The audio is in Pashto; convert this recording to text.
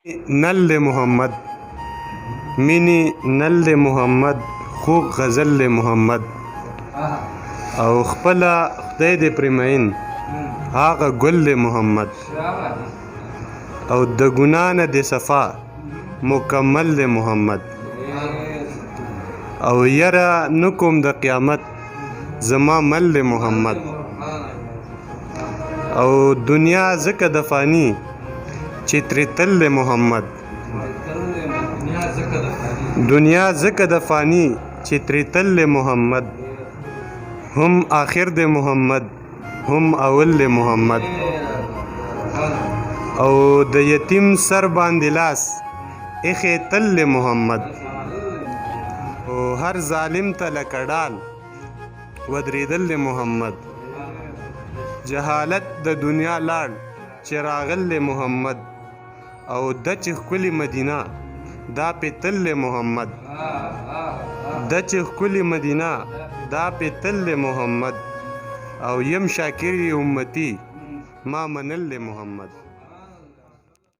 نل محمد مینی نل محمد خوږ غزل محمد او خپله خدای دې پرېمین هغه ګل محمد او د ګناه نه دې صفا مکمل محمد او یره نه کوم د قیامت زما مل محمد او دنیا ځکه د فانی چې ترې تل محمد دنیا ځکه د فانی چې ترې تل محمد هم آخر د محمد هم اول د محمد او د یتیم سر باندې لاس ایښی تل محمد او هر ظالم ته لکه ډال ودرېدل د محمد جهالت د دنیا لاړ چې راغل محمد او د چې ښکلې مدینه دا پې تل محمد د چې ښکلې مدینه دا پې تل محمد او یم شاکر امتی ما منل محمد